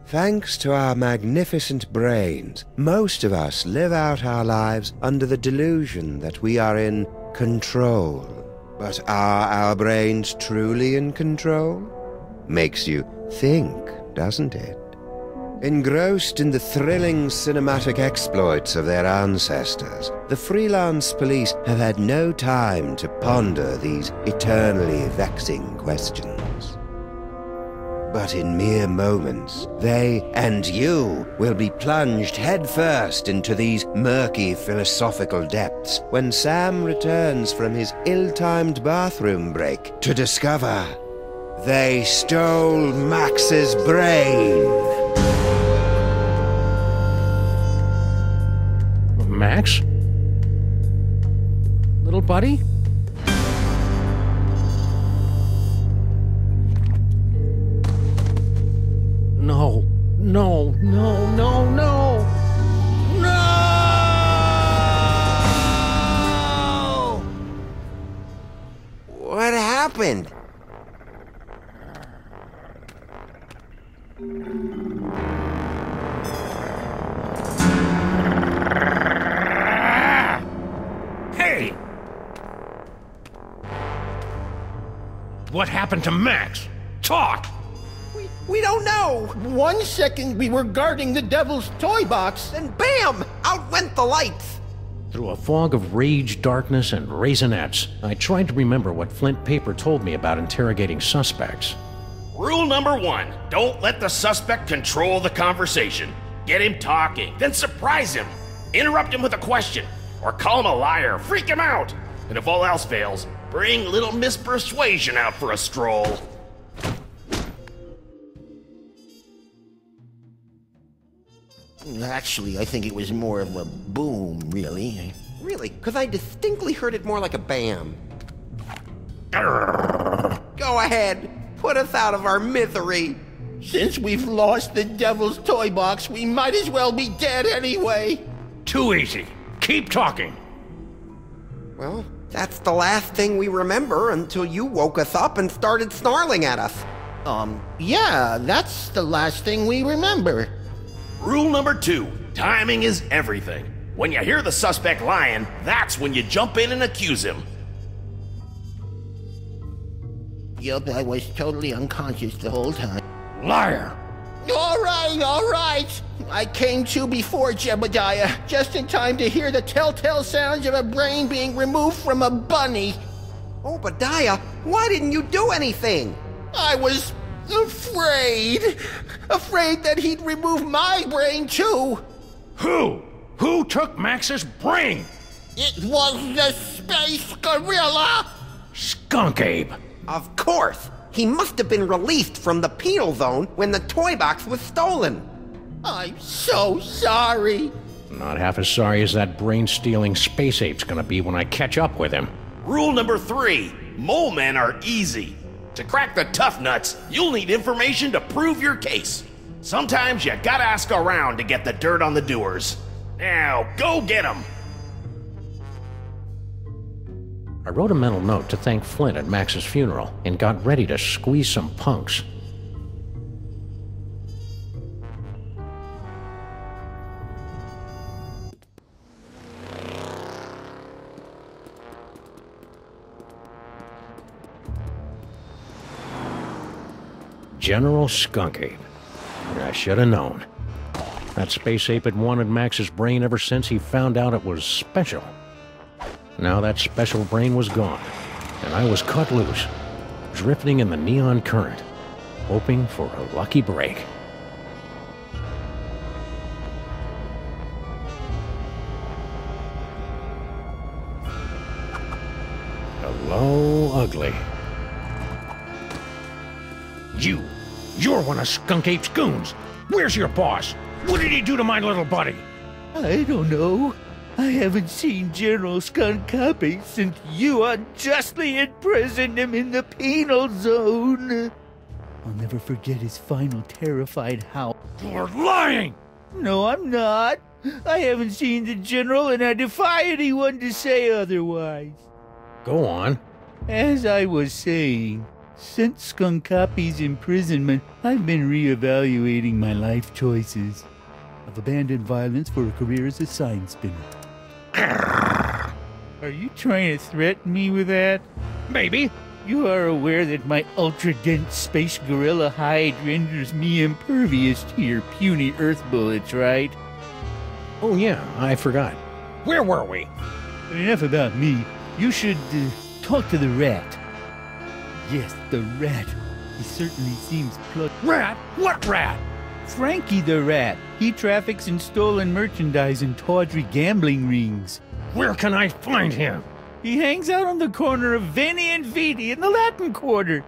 Thanks to our magnificent brains, most of us live out our lives under the delusion that we are in control. But are our brains truly in control? Makes you think, doesn't it? Engrossed in the thrilling cinematic exploits of their ancestors, the freelance police have had no time to ponder these eternally vexing questions. But in mere moments, they and you will be plunged headfirst into these murky philosophical depths when Sam returns from his ill-timed bathroom break to discover they stole Max's brain. Max? Little buddy? No, no, no, no, no! No! What happened? Hey! What happened to Max? Talk! We don't know! 1 second we were guarding the devil's toy box, and BAM! Out went the lights! Through a fog of rage, darkness, and raisinets, I tried to remember what Flint Paper told me about interrogating suspects. Rule number 1, don't let the suspect control the conversation. Get him talking, then surprise him. Interrupt him with a question, or call him a liar, freak him out. And if all else fails, bring little Miss Persuasion out for a stroll. Actually, I think it was more of a boom, really. Really? Because I distinctly heard it more like a bam. Go ahead. Put us out of our misery. Since we've lost the devil's toy box, we might as well be dead anyway. Too easy. Keep talking. Well, that's the last thing we remember until you woke us up and started snarling at us. Yeah, that's the last thing we remember. Rule number 2, timing is everything. When you hear the suspect lying, that's when you jump in and accuse him. Yup, I was totally unconscious the whole time. Liar! All right. I came to before Jebediah, just in time to hear the telltale sounds of a brain being removed from a bunny. Obadiah, why didn't you do anything? I was afraid that he'd remove my brain too. Who? Who took Max's brain? It was the space gorilla. Skunk Abe. Of course. He must have been released from the penal zone when the toy box was stolen. I'm so sorry. Not half as sorry as that brain-stealing space ape's gonna be when I catch up with him. Rule number 3, mole men are easy. To crack the tough nuts, you'll need information to prove your case. Sometimes you gotta ask around to get the dirt on the doers. Now, go get him! I wrote a mental note to thank Flint at Max's funeral and got ready to squeeze some punks. General Skunk Ape. I should have known. That space ape had wanted Max's brain ever since he found out it was special. Now that special brain was gone, and I was cut loose, drifting in the neon current, hoping for a lucky break. Hello, ugly. You're one of Skunk Ape's goons. Where's your boss? What did he do to my little buddy? I don't know. I haven't seen General Skunk Ape since you unjustly imprisoned him in the penal zone. I'll never forget his final terrified howl. You're lying! No, I'm not. I haven't seen the General, and I defy anyone to say otherwise. Go on. As I was saying, since Skunk Ape's imprisonment, I've been reevaluating my life choices. I've abandoned violence for a career as a sign spinner. Are you trying to threaten me with that? Maybe. You are aware that my ultra-dense space gorilla hide renders me impervious to your puny Earth bullets, right? Oh yeah, I forgot. Where were we? But enough about me. You should talk to the rat. Yes, the rat. He certainly seems plugged. Rat? What rat? Frankie the rat. He traffics in stolen merchandise and tawdry gambling rings. Where can I find him? He hangs out on the corner of Veni and Vidi in the Latin Quarter.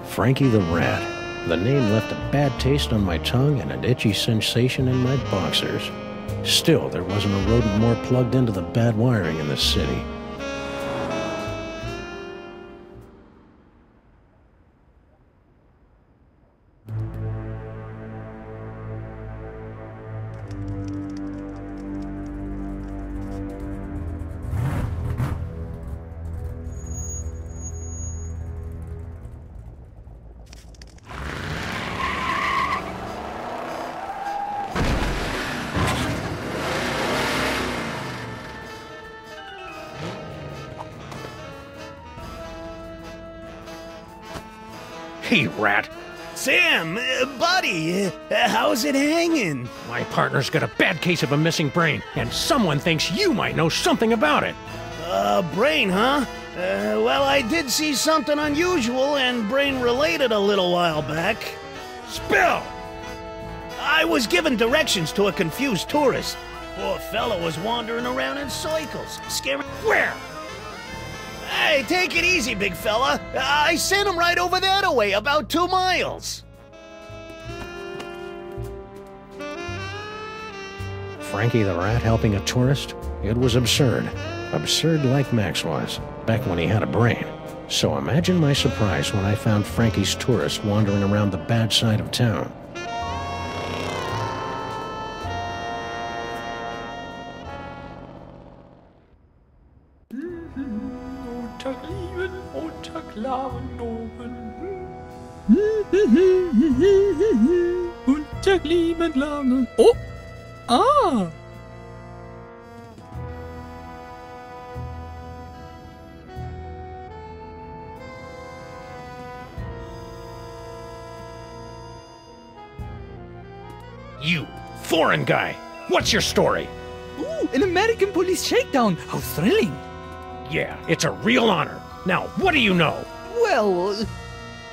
Frankie the Rat. The name left a bad taste on my tongue and an itchy sensation in my boxers. Still, there wasn't a rodent more plugged into the bad wiring in this city. Hey, Rat. Sam, buddy, how's it hanging? My partner's got a bad case of a missing brain, and someone thinks you might know something about it. Brain, huh? Well, I did see something unusual and brain-related a little while back. Spill! I was given directions to a confused tourist. Poor fellow was wandering around in circles, scaring... Where? Hey, take it easy, big fella. I sent him right over that way, about 2 miles. Frankie the Rat helping a tourist? It was absurd. Absurd like Max was, back when he had a brain. So imagine my surprise when I found Frankie's tourist wandering around the bad side of town. Oh! Ah! You, foreign guy, what's your story? Ooh, an American police shakedown! How thrilling! Yeah, it's a real honor. Now, what do you know? Well,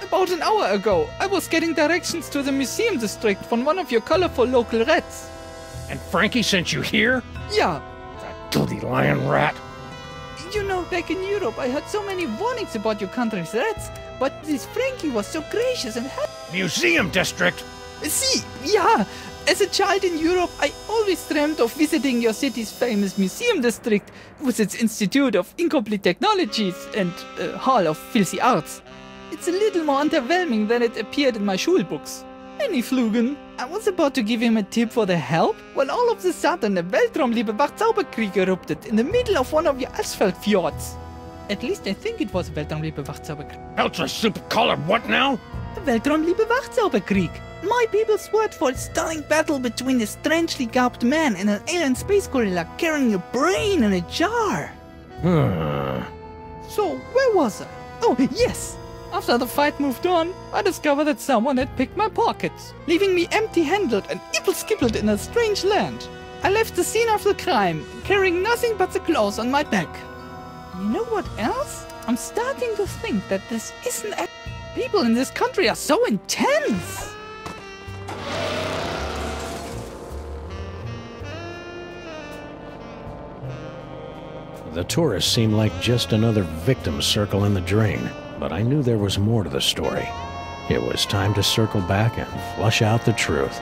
about an hour ago, I was getting directions to the museum district from one of your colorful local rats. And Frankie sent you here? Yeah. That dirty lion rat. You know, back in Europe, I had so many warnings about your country's rats, but this Frankie was so gracious and Museum district? See, yeah, As a child in Europe, I always dreamt of visiting your city's famous museum district with its Institute of Incomplete Technologies and Hall of Filthy Arts. It's a little more underwhelming than it appeared in my schulbooks. Flugen, I was about to give him a tip for the help when all of a sudden a Weltraumliebe Wachzauberkrieg erupted in the middle of one of your asphalt fjords. At least I think it was a Weltraumliebe Wachzauberkrieg. Ultra super color, what now? A Weltraumliebe Wachzauberkrieg. My people's word for a stunning battle between a strangely garbed man and an alien space gorilla carrying a brain in a jar. So, where was I? Oh, yes! After the fight moved on, I discovered that someone had picked my pockets, leaving me empty-handed and ibble-skibbled in a strange land. I left the scene of the crime, carrying nothing but the clothes on my back. And you know what else? I'm starting to think that this isn't a... People in this country are so intense! The tourists seemed like just another victim circle in the drain, but I knew there was more to the story. It was time to circle back and flush out the truth.